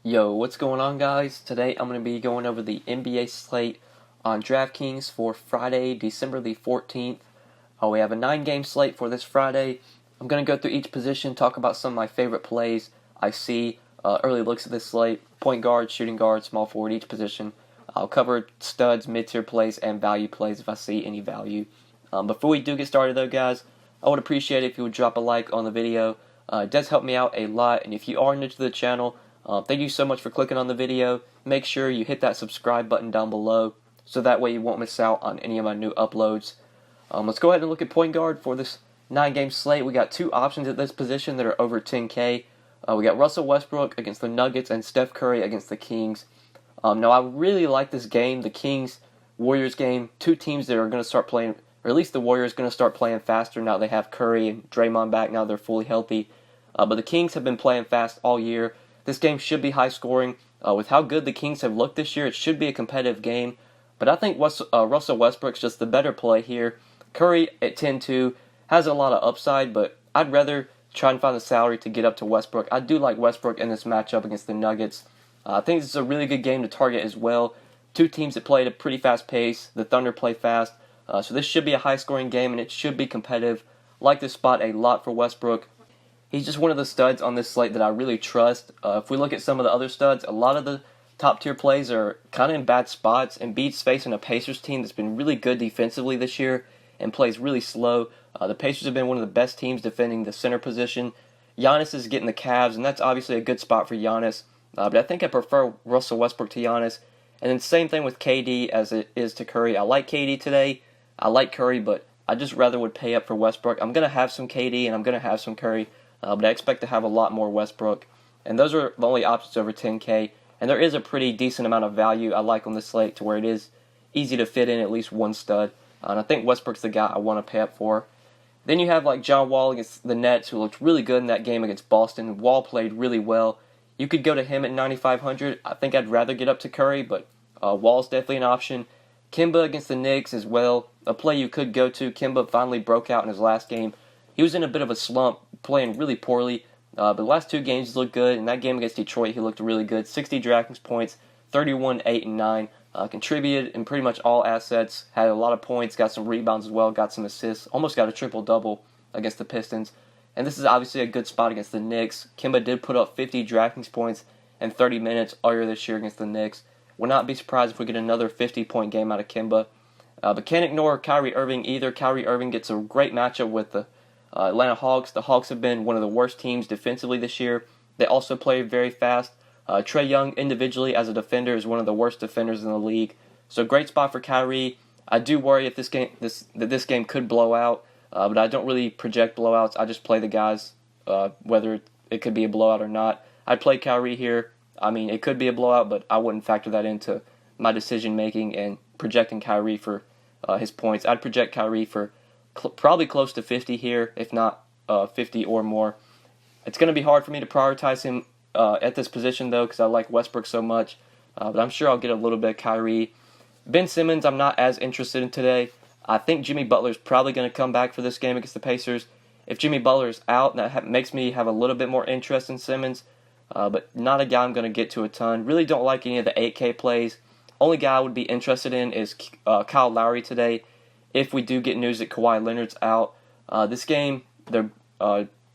Yo, what's going on, guys? Today I'm going to be going over the NBA slate on DraftKings for Friday, December the 14th. We have a 9-game slate for this Friday. I'm going to go through each position, talk about some of my favorite plays I see, early looks at this slate, point guard, shooting guard, small forward, each position. I'll cover studs, mid-tier plays, and value plays if I see any value. Before we do get started though, guys, I would appreciate it if you would drop a like on the video. It does help me out a lot, and if you are new to the channel, thank you so much for clicking on the video. Make sure you hit that subscribe button down below so that way you won't miss out on any of my new uploads. Let's go ahead and look at point guard for this 9-game slate. We got two options at this position that are over 10K. We got Russell Westbrook against the Nuggets and Steph Curry against the Kings. Now, I really like this game, the Kings-Warriors game. Two teams that are going to start playing, or at least the Warriors going to start playing faster now they have Curry and DRAYMOND back. Now they're fully healthy. But the Kings have been playing fast all year. This game should be high scoring. With how good the Kings have looked this year, it should be a competitive game. But I think Russell Westbrook's just the better play here. Curry at 10-2 has a lot of upside, but I'd rather try and find the salary to get up to Westbrook. I do like Westbrook in this matchup against the Nuggets. I think this is a really good game to target as well. Two teams that play at a pretty fast pace. The Thunder play fast. So this should be a high scoring game, and it should be competitive. Like this spot a lot for Westbrook. He's just one of the studs on this slate that I really trust. If we look at some of the other studs, a lot of the top tier plays are kind of in bad spots. Embiid's facing a Pacers team that's been really good defensively this year and plays really slow. The Pacers have been one of the best teams defending the center position. Giannis is getting the Cavs, and that's obviously a good spot for Giannis. But I think I prefer Russell Westbrook to Giannis. And then same thing with KD as it is to Curry. I like KD today. I like Curry, but I just rather would pay up for Westbrook. I'm going to have some KD and I'm going to have some Curry. But I expect to have a lot more Westbrook. And those are the only options over 10K. And there is a pretty decent amount of value I like on this slate to where it is easy to fit in at least one stud. And I think Westbrook's the guy I want to pay up for. Then you have like John Wall against the Nets, who looked really good in that game against Boston. Wall played really well. You could go to him at 9,500. I think I'd rather get up to Curry, but Wall's definitely an option. KEMBA against the Knicks as well. A play you could go to. KEMBA finally broke out in his last game. He was in a bit of a slump, playing really poorly. But the last two games he looked good. In that game against Detroit, he looked really good. 60 DraftKings points, 31, 8, and 9. Contributed in pretty much all assets. Had a lot of points, got some rebounds as well, got some assists. Almost got a triple-double against the Pistons. And this is obviously a good spot against the Knicks. KEMBA did put up 50 DraftKings points in 30 minutes earlier this year against the Knicks. Would not be surprised if we get another 50-point game out of KEMBA. But can't ignore Kyrie Irving either. Kyrie Irving gets a great matchup with the Atlanta Hawks. The Hawks have been one of the worst teams defensively this year. They also play very fast. Trae Young individually as a defender is one of the worst defenders in the league. So great spot for Kyrie. I do worry if this game could blow out, but I don't really project blowouts. I just play the guys whether it could be a blowout or not. I'd play Kyrie here. I mean, it could be a blowout, but I wouldn't factor that into my decision making and projecting Kyrie for his points. I'd project Kyrie for probably close to 50 here, if not 50 or more. It's going to be hard for me to prioritize him at this position, though, because I like Westbrook so much. But I'm sure I'll get a little bit of Kyrie. Ben Simmons, I'm not as interested in today. I think Jimmy Butler's probably going to come back for this game against the Pacers. If Jimmy Butler's out, that makes me have a little bit more interest in Simmons. But not a guy I'm going to get to a ton. Really don't like any of the 8K plays. Only guy I would be interested in is Kyle Lowry today. If we do get news that Kawhi Leonard's out, this game, the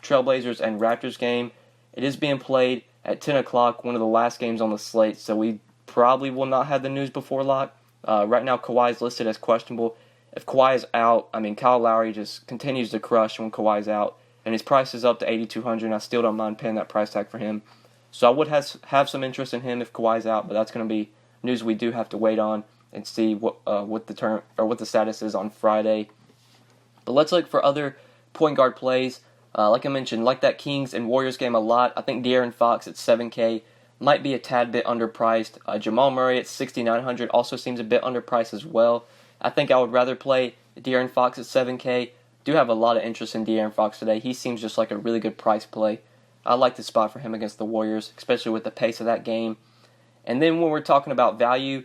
Trailblazers and Raptors game, it is being played at 10 o'clock, one of the last games on the slate, so we probably will not have the news before lock. Right now, Kawhi is listed as questionable. If Kawhi is out, I mean, Kyle Lowry just continues to crush when Kawhi's out, and his price is up to $8,200, and I still don't mind paying that price tag for him. So I would have some interest in him if Kawhi's out, but that's going to be news we do have to wait on and see what the status is on Friday. But let's look for other point guard plays. Like I mentioned, like that Kings and Warriors game a lot. I think De'Aaron Fox at 7K might be a tad bit underpriced. Jamal Murray at 6,900 also seems a bit underpriced as well. I think I would rather play De'Aaron Fox at 7K. Do have a lot of interest in De'Aaron Fox today. He seems just like a really good price play. I like the spot for him against the Warriors, especially with the pace of that game. And then when we're talking about value,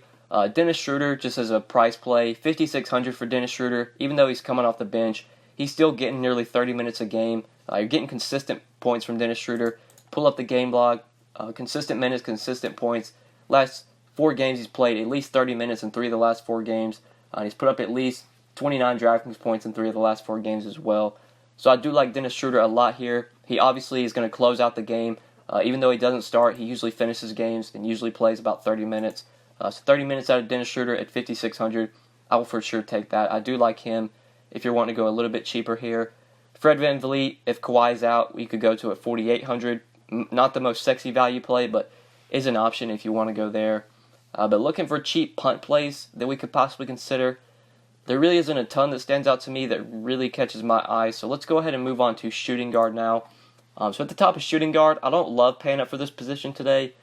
Dennis Schroeder just as a price play, $5,600 for Dennis Schroeder. Even though he's coming off the bench, he's still getting nearly 30 minutes a game. You're getting consistent points from Dennis Schroeder. Pull up the game log. consistent minutes, consistent points. Last 4 games he's played at least 30 minutes in 3 of the last 4 games. He's put up at least 29 DraftKings points in 3 of the last 4 games as well. So I do like Dennis Schroeder a lot here. He obviously is going to close out the game. Even though he doesn't start, he usually finishes games and usually plays about 30 minutes. So 30 minutes out of Dennis Schroeder at 5,600, I will for sure take that. I do like him if you're wanting to go a little bit cheaper here. Fred VanVleet, if Kawhi's out, you could go to at 4,800. Not the most sexy value play, but is an option if you want to go there. But looking for cheap punt plays that we could possibly consider, there really isn't a ton that stands out to me that really catches my eye. So let's go ahead and move on to shooting guard now. So at the top of shooting guard, I don't love paying up for this position today.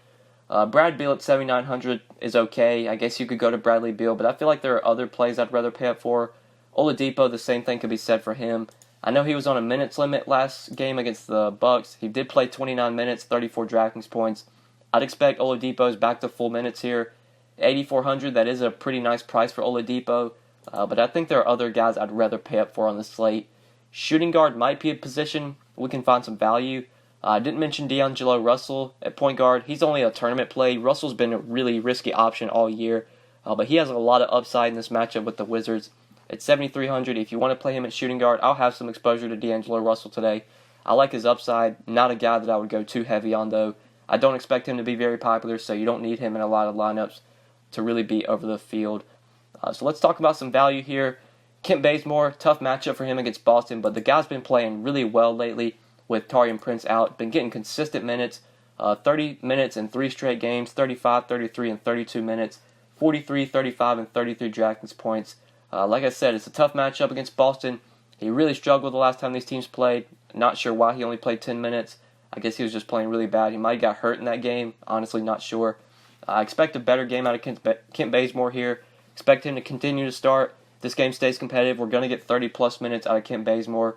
Brad Beal at 7,900 is okay. I guess you could go to Bradley Beal, but I feel like there are other plays I'd rather pay up for. Oladipo, the same thing could be said for him. I know he was on a minutes limit last game against the Bucks. He did play 29 minutes, 34 DraftKings points. I'd expect Oladipo's back to full minutes here. 8,400, that is a pretty nice price for Oladipo. But I think there are other guys I'd rather pay up for on the slate. Shooting guard might be a position we can find some value. I didn't mention D'Angelo Russell at point guard. He's only a tournament play. Russell's been a really risky option all year. But he has a lot of upside in this matchup with the Wizards. At 7,300, if you want to play him at shooting guard, I'll have some exposure to D'Angelo Russell today. I like his upside. Not a guy that I would go too heavy on, though. I don't expect him to be very popular, so you don't need him in a lot of lineups to really be over the field. So let's talk about some value here. Kent Bazemore, tough matchup for him against Boston, but the guy's been playing really well lately with Taurean Prince out. Been getting consistent minutes, 30 minutes in 3 straight games, 35, 33, and 32 minutes, 43, 35, and 33 DraftKings points. Like I said, it's a tough matchup against Boston. He really struggled the last time these teams played. Not sure why he only played 10 minutes. I guess he was just playing really bad. He might have got hurt in that game. Honestly, not sure. I expect a better game out of Kent Bazemore here. Expect him to continue to start. If this game stays competitive, we're going to get 30-plus minutes out of Kent Bazemore.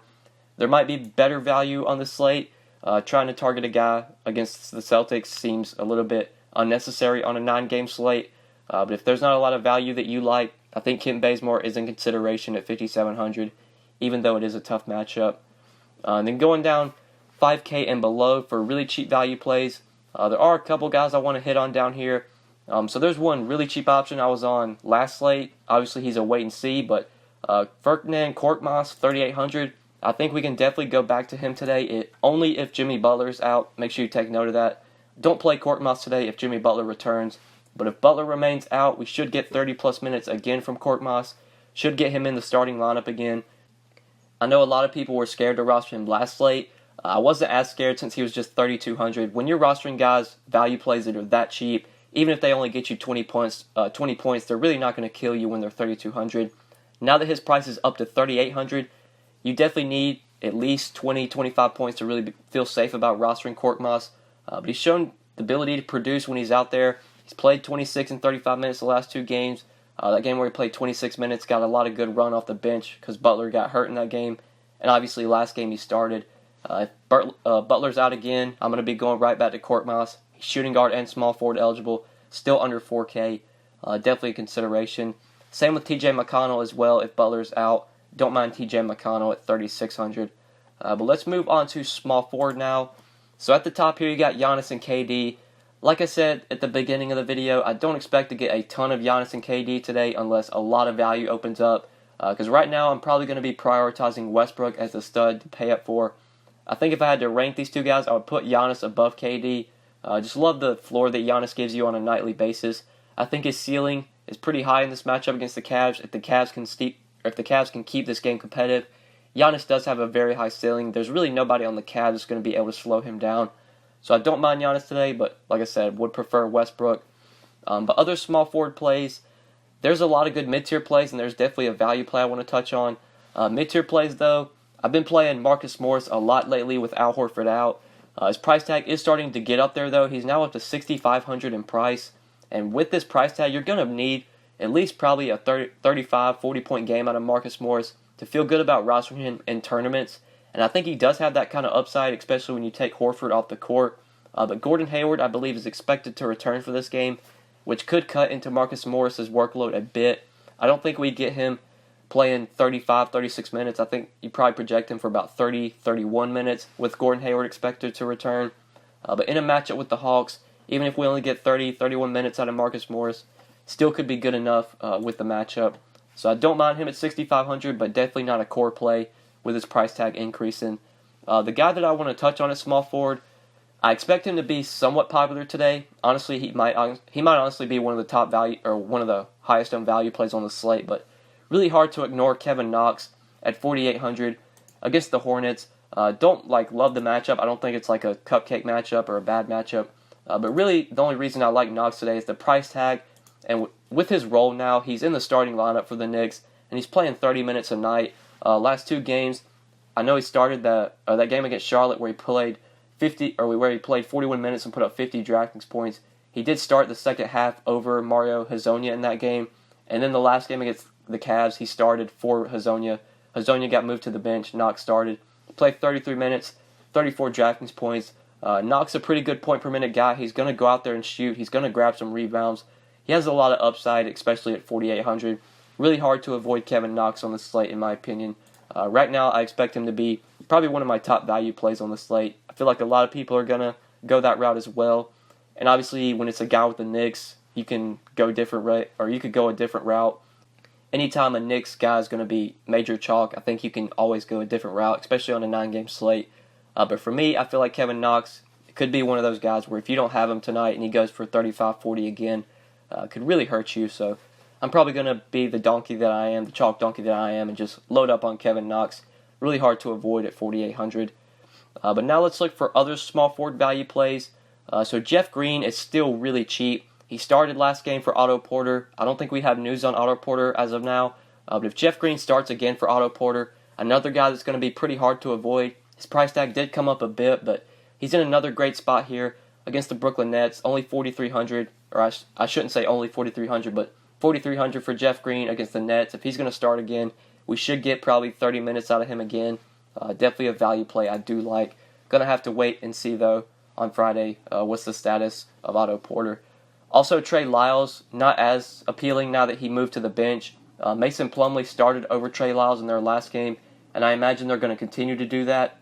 There might be better value on the slate. Trying to target a guy against the Celtics seems a little bit unnecessary on a 9-game slate. But if there's not a lot of value that you like, I think Kent Bazemore is in consideration at 5,700, even though it is a tough matchup. And then going down 5K and below for really cheap value plays, there are a couple guys I want to hit on down here. So there's one really cheap option I was on last slate. Obviously, he's a wait and see, but Ferdinand Korkmaz, 3,800. I think we can definitely go back to him today, only if Jimmy Butler's out. Make sure you take note of that. Don't play Korkmaz today if Jimmy Butler returns. But if Butler remains out, we should get 30-plus minutes again from Korkmaz. Should get him in the starting lineup again. I know a lot of people were scared to roster him last slate. I wasn't as scared since he was just 3,200. When you're rostering guys, value plays that are that cheap, even if they only get you 20 points, they're really not going to kill you when they're 3,200. Now that his price is up to 3,800, you definitely need at least 20, 25 points to really feel safe about rostering Korkmaz. But he's shown the ability to produce when he's out there. He's played 26 and 35 minutes the last 2 games. That game where he played 26 minutes, got a lot of good run off the bench because Butler got hurt in that game. And obviously last game he started. If Butler's out again, I'm going to be going right back to Korkmaz. He's shooting guard and small forward eligible. Still under 4K. Definitely a consideration. Same with TJ McConnell as well if Butler's out. Don't mind TJ McConnell at 3,600. But let's move on to small forward now. So at the top here you got Giannis and KD. Like I said at the beginning of the video, I don't expect to get a ton of Giannis and KD today unless a lot of value opens up. Because right now I'm probably going to be prioritizing Westbrook as a stud to pay up for. I think if I had to rank these two guys, I would put Giannis above KD. Just love the floor that Giannis gives you on a nightly basis. I think his ceiling is pretty high in this matchup against the Cavs. If the Cavs can keep this game competitive, Giannis does have a very high ceiling. There's really nobody on the Cavs that's going to be able to slow him down. So I don't mind Giannis today, but like I said, would prefer Westbrook. But other small forward plays, there's a lot of good mid-tier plays, and there's definitely a value play I want to touch on. Mid-tier plays, though, I've been playing Marcus Morris a lot lately with Al Horford out. His price tag is starting to get up there, though. He's now up to $6,500 in price. And with this price tag, you're going to need at least probably a 35, 40-point game out of Marcus Morris to feel good about rostering him in tournaments. And I think he does have that kind of upside, especially when you take Horford off the court. But Gordon Hayward, I believe, is expected to return for this game, which could cut into Marcus Morris's workload a bit. I don't think we'd get him playing 35, 36 minutes. I think you probably project him for about 30, 31 minutes with Gordon Hayward expected to return. But in a matchup with the Hawks, even if we only get 30, 31 minutes out of Marcus Morris, still could be good enough with the matchup. So I don't mind him at 6,500, but definitely not a core play with his price tag increasing. The guy that I want to touch on at small forward, I expect him to be somewhat popular today. Honestly, he might honestly be one of the top value or one of the highest owned value plays on the slate, but really hard to ignore Kevin Knox at 4,800 against the Hornets. Don't love the matchup. I don't think it's like a cupcake matchup or a bad matchup. But really, the only reason I like Knox today is the price tag, and with his role now, he's in the starting lineup for the Knicks, and he's playing 30 minutes a night. Last two games, I know he started that game against Charlotte where he played 41 minutes and put up 50 DraftKings points. He did start the second half over Mario Hezonja in that game, and then the last game against the Cavs, he started for Hezonja. Hezonja got moved to the bench. Knox started. He played 33 minutes, 34 DraftKings points. Knox a pretty good point per minute guy. He's going to go out there and shoot. He's going to grab some rebounds. He has a lot of upside, especially at 4,800. Really hard to avoid Kevin Knox on the slate, in my opinion. Right now, I expect him to be probably one of my top value plays on the slate. I feel like a lot of people are going to go that route as well. And obviously, when it's a guy with the Knicks, you can go different, or you could go a different route. Anytime a Knicks guy is going to be major chalk, I think you can always go a different route, especially on a 9-game slate. But for me, I feel like Kevin Knox could be one of those guys where if you don't have him tonight and he goes for 35, 40 again, could really hurt you. So I'm probably going to be the donkey that I am, the chalk donkey that I am, and just load up on Kevin Knox. Really hard to avoid at 4,800. But now let's look for other small forward value plays. So Jeff Green is still really cheap. He started last game for Otto Porter. I don't think we have news on Otto Porter as of now. But if Jeff Green starts again for Otto Porter, another guy that's going to be pretty hard to avoid. His price tag did come up a bit, but he's in another great spot here against the Brooklyn Nets. Only 4,300, or I shouldn't say only 4,300, but 4,300 for Jeff Green against the Nets. If he's going to start again, we should get probably 30 minutes out of him again. Definitely a value play I do like. Going to have to wait and see, though, on Friday what's the status of Otto Porter. Also, Trey Lyles, not as appealing now that he moved to the bench. Mason Plumlee started over Trey Lyles in their last game, and I imagine they're going to continue to do that.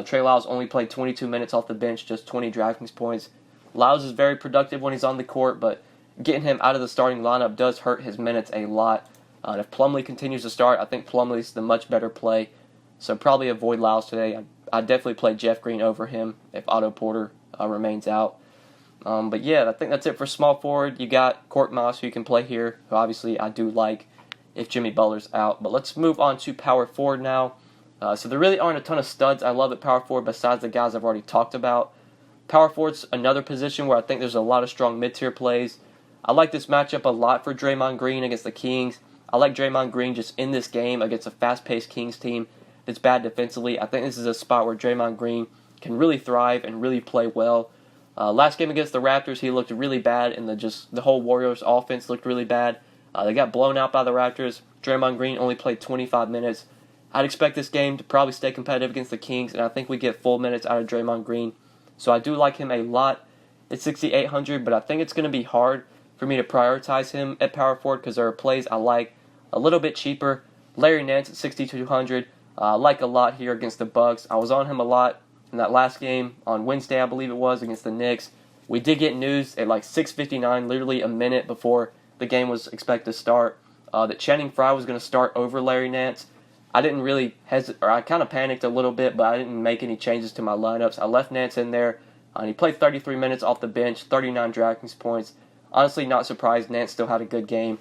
Trey Lyles only played 22 minutes off the bench, just 20 DraftKings points. Lyles is very productive when he's on the court, but getting him out of the starting lineup does hurt his minutes a lot. And if Plumlee continues to start, I think Plumlee's the much better play. So probably avoid Lyles today. I'd definitely play Jeff Green over him if Otto Porter remains out. But yeah, I think that's it for small forward. You got Court Moss, who you can play here, who obviously I do like if Jimmy Butler's out. But let's move on to power forward now. So there really aren't a ton of studs I love at power forward besides the guys I've already talked about. Power forward's another position where I think there's a lot of strong mid-tier plays. I like this matchup a lot for Draymond Green against the Kings. I like Draymond Green just in this game against a fast-paced Kings team that's bad defensively. I think this is a spot where Draymond Green can really thrive and really play well. Last game against the Raptors, he looked really bad, and the whole Warriors offense looked really bad. They got blown out by the Raptors. Draymond Green only played 25 minutes. I'd expect this game to probably stay competitive against the Kings, and I think we get full minutes out of Draymond Green. So I do like him a lot at 6,800, but I think it's going to be hard for me to prioritize him at power forward because there are plays I like a little bit cheaper. Larry Nance at 6,200. I like a lot here against the Bucks. I was on him a lot in that last game on Wednesday, I believe it was, against the Knicks. We did get news at 6:59, literally a minute before the game was expected to start, that Channing Frye was going to start over Larry Nance. I didn't really hesitate, or I kind of panicked a little bit, but I didn't make any changes to my lineups. I left Nance in there, and he played 33 minutes off the bench, 39 DraftKings points. Honestly, not surprised. Nance still had a good game.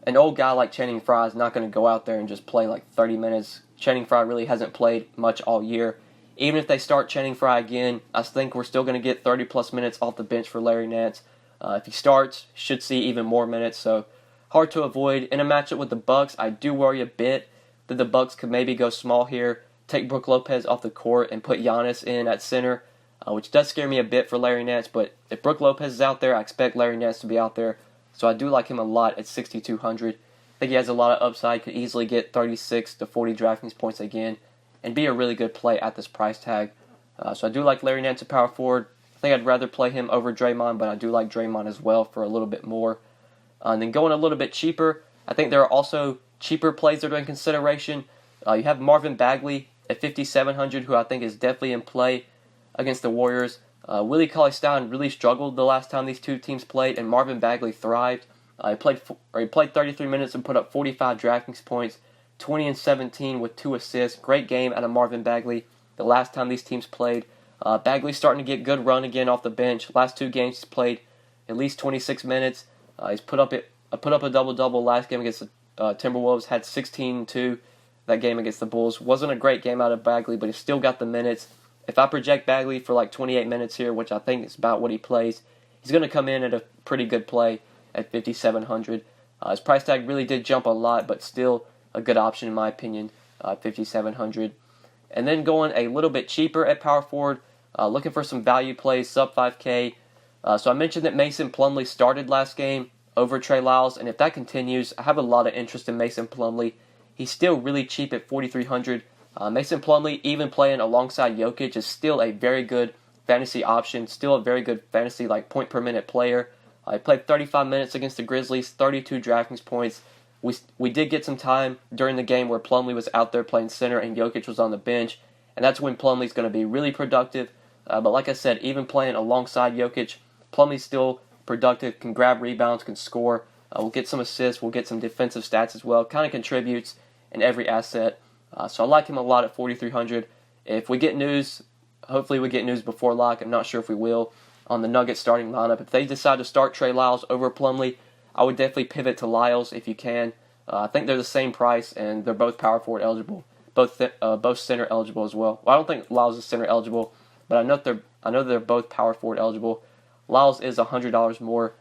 An old guy like Channing Frye is not going to go out there and just play 30 minutes. Channing Frye really hasn't played much all year. Even if they start Channing Frye again, I think we're still going to get 30-plus minutes off the bench for Larry Nance. If he starts, should see even more minutes, so hard to avoid. In a matchup with the Bucks, I do worry a bit that the Bucks could maybe go small here, take Brook Lopez off the court, and put Giannis in at center, which does scare me a bit for Larry Nance. But if Brook Lopez is out there, I expect Larry Nance to be out there. So I do like him a lot at 6,200. I think he has a lot of upside, could easily get 36 to 40 DraftKings points again, and be a really good play at this price tag. So I do like Larry Nance at power forward. I think I'd rather play him over Draymond, but I do like Draymond as well for a little bit more. And then going a little bit cheaper, I think there are also cheaper plays that are in consideration. You have Marvin Bagley at 5,700, who I think is definitely in play against the Warriors. Willie Cauley-Stein really struggled the last time these two teams played, and Marvin Bagley thrived. He played 33 minutes and put up 45 DraftKings points, 20 and 17 with 2 assists. Great game out of Marvin Bagley the last time these teams played. Bagley's starting to get good run again off the bench. Last 2 games he's played at least 26 minutes. He's put up a double-double last game against the Timberwolves, had 16-2 that game against the Bulls. Wasn't a great game out of Bagley, but he still got the minutes. If I project Bagley for like 28 minutes here, which I think is about what he plays, he's going to come in at a pretty good play at 5,700. His price tag really did jump a lot, but still a good option in my opinion, 5,700. And then going a little bit cheaper at power forward, looking for some value plays, sub 5K. So I mentioned that Mason Plumlee started last game over Trey Lyles, and if that continues, I have a lot of interest in Mason Plumlee. He's still really cheap at 4,300. Mason Plumlee, even playing alongside Jokic, is still a very good fantasy option, still a very good fantasy point per minute player. He played 35 minutes against the Grizzlies, 32 DraftKings points. We did get some time during the game where Plumlee was out there playing center and Jokic was on the bench, and that's when Plumlee's going to be really productive. But like I said, even playing alongside Jokic, Plumlee's still productive, can grab rebounds, can score. We'll get some assists, we'll get some defensive stats as well. Kind of contributes in every asset. So I like him a lot at 4,300. If we get news, hopefully we get news before lock. I'm not sure if we will on the Nuggets starting lineup. If they decide to start Trey Lyles over Plumlee, I would definitely pivot to Lyles if you can. I think they're the same price and they're both power forward eligible, both center eligible as well. Well, I don't think Lyles is center eligible, but I know they're both power forward eligible. Lyles is $100 more.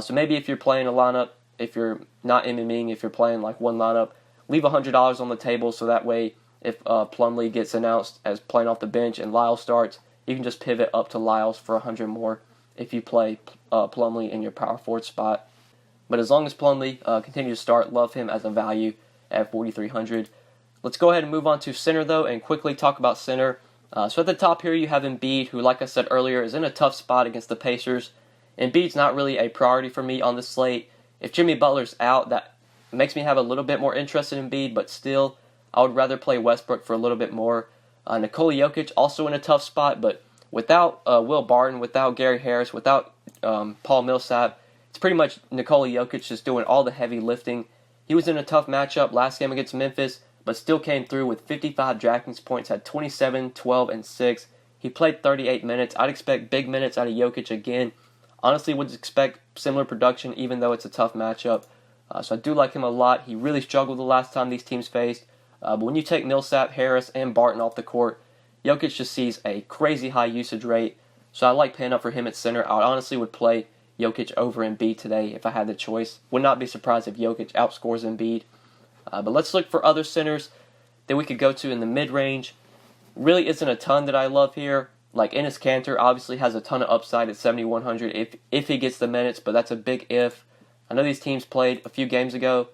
So maybe if you're playing a lineup, if you're not MMing, if you're playing like one lineup, leave $100 on the table so that way if Plumlee gets announced as playing off the bench and Lyles starts, you can just pivot up to Lyles for $100 more if you play Plumlee in your power forward spot. But as long as Plumlee continues to start, love him as a value at 4,300. Let's go ahead and move on to center though and quickly talk about center. So at the top here you have Embiid, who like I said earlier is in a tough spot against the Pacers. Embiid's not really a priority for me on the slate. If Jimmy Butler's out, that makes me have a little bit more interest in Embiid, but still I would rather play Westbrook for a little bit more. Nikola Jokic also in a tough spot, but without Will Barton, without Gary Harris, without Paul Millsap, it's pretty much Nikola Jokic just doing all the heavy lifting. He was in a tough matchup last game against Memphis, but still came through with 55 DraftKings points, had 27, 12, and 6. He played 38 minutes. I'd expect big minutes out of Jokic again. Honestly, would expect similar production even though it's a tough matchup. So I do like him a lot. He really struggled the last time these teams faced. But when you take Millsap, Harris, and Barton off the court, Jokic just sees a crazy high usage rate. So I like paying up for him at center. I honestly would play Jokic over Embiid today if I had the choice. Would not be surprised if Jokic outscores Embiid. But let's look for other centers that we could go to in the mid-range. Really isn't a ton that I love here. Like ENES KANTER obviously has a ton of upside at 7,100 if he gets the minutes, but that's a big if. I know these teams played a few games ago.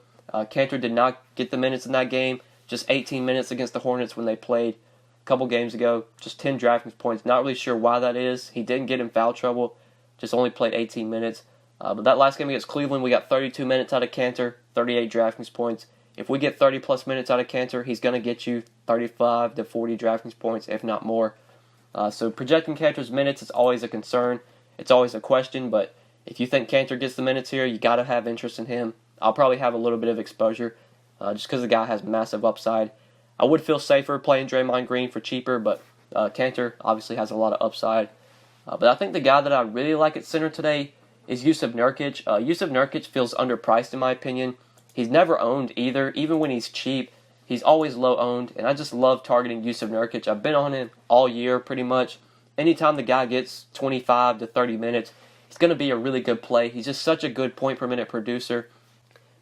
KANTER did not get the minutes in that game. Just 18 minutes against the Hornets when they played a couple games ago. Just 10 DraftKings points. Not really sure why that is. He didn't get in foul trouble. Just only played 18 minutes. But that last game against Cleveland, we got 32 minutes out of KANTER, 38 DraftKings points. If we get 30-plus minutes out of KANTER, he's going to get you 35 to 40 DraftKings points, if not more. So projecting KANTER's minutes is always a concern. It's always a question, but if you think KANTER gets the minutes here, you got to have interest in him. I'll probably have a little bit of exposure just because the guy has massive upside. I would feel safer playing Draymond Green for cheaper, but KANTER obviously has a lot of upside. But I think the guy that I really like at center today is Jusuf Nurkic. Jusuf Nurkic feels underpriced in my opinion. He's never owned either. Even when he's cheap, he's always low owned, and I just love targeting Jusuf Nurkic. I've been on him all year pretty much. Anytime the guy gets 25 to 30 minutes, he's going to be a really good play. He's just such a good point per minute producer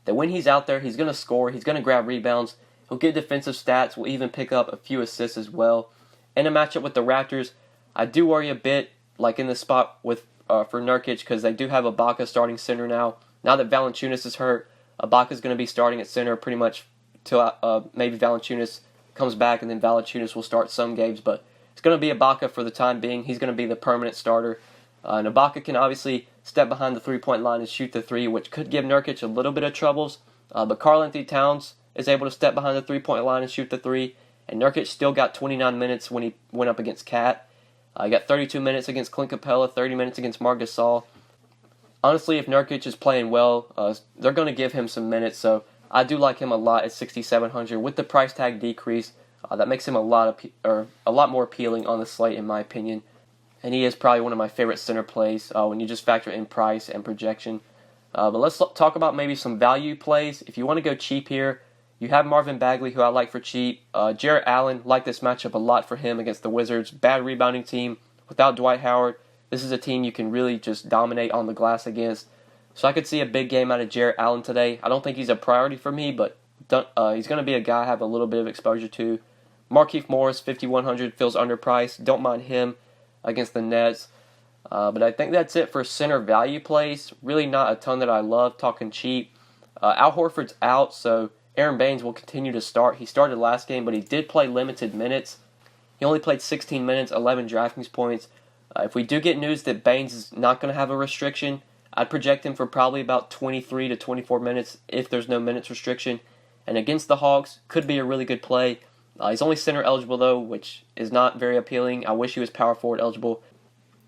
that when he's out there, he's going to score, he's going to grab rebounds, he'll get defensive stats, will even pick up a few assists as well. In a matchup with the Raptors, I do worry a bit, like in this spot with for Nurkic, because they do have Ibaka starting center now. Now that Valanciunas is hurt, Ibaka's going to be starting at center pretty much till maybe Valanciunas comes back, and then Valanciunas will start some games, but it's going to be Ibaka for the time being. He's going to be the permanent starter. And Ibaka can obviously step behind the three-point line and shoot the three, which could give Nurkic a little bit of troubles. But Karl-Anthony Towns is able to step behind the three-point line and shoot the three, and Nurkic still got 29 minutes when he went up against Cat. He got 32 minutes against Clint Capella, 30 minutes against Marc Gasol. Honestly, if Nurkic is playing well, they're going to give him some minutes, so I do like him a lot at 6,700. With the price tag decrease, that makes him a lot more appealing on the slate, in my opinion. And he is probably one of my favorite center plays when you just factor in price and projection. But let's talk about maybe some value plays. If you want to go cheap here, you have Marvin Bagley, who I like for cheap. Jarrett Allen, like this matchup a lot for him against the Wizards. Bad rebounding team without Dwight Howard. This is a team you can really just dominate on the glass against. So I could see a big game out of Jarrett Allen today. I don't think he's a priority for me, but he's going to be a guy I have a little bit of exposure to. Markieff Morris, 5,100, feels underpriced. Don't mind him against the Nets. But I think that's it for center value plays. Really not a ton that I love, talking cheap. Al Horford's out, so Aaron Baynes will continue to start. He started last game, but he did play limited minutes. He only played 16 minutes, 11 DraftKings points. If we do get news that Baynes is not going to have a restriction, I'd project him for probably about 23 to 24 minutes if there's no minutes restriction. And against the Hawks, could be a really good play. He's only center eligible though, which is not very appealing. I wish he was power forward eligible.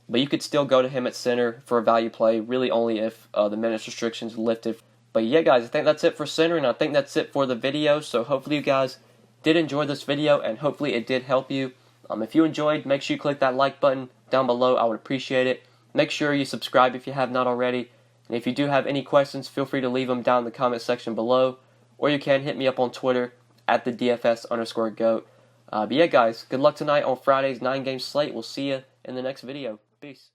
But you could still go to him at center for a value play, really only if the minutes restrictions lifted. But yeah, guys, I think that's it for center, and I think that's it for the video. So hopefully you guys did enjoy this video, and hopefully it did help you. If you enjoyed, make sure you click that like button down below. I would appreciate it. Make sure you subscribe if you have not already. And if you do have any questions, feel free to leave them down in the comment section below. Or you can hit me up on Twitter at the DFS_GOAT. But yeah, guys, good luck tonight on Friday's 9-game slate. We'll see you in the next video. Peace.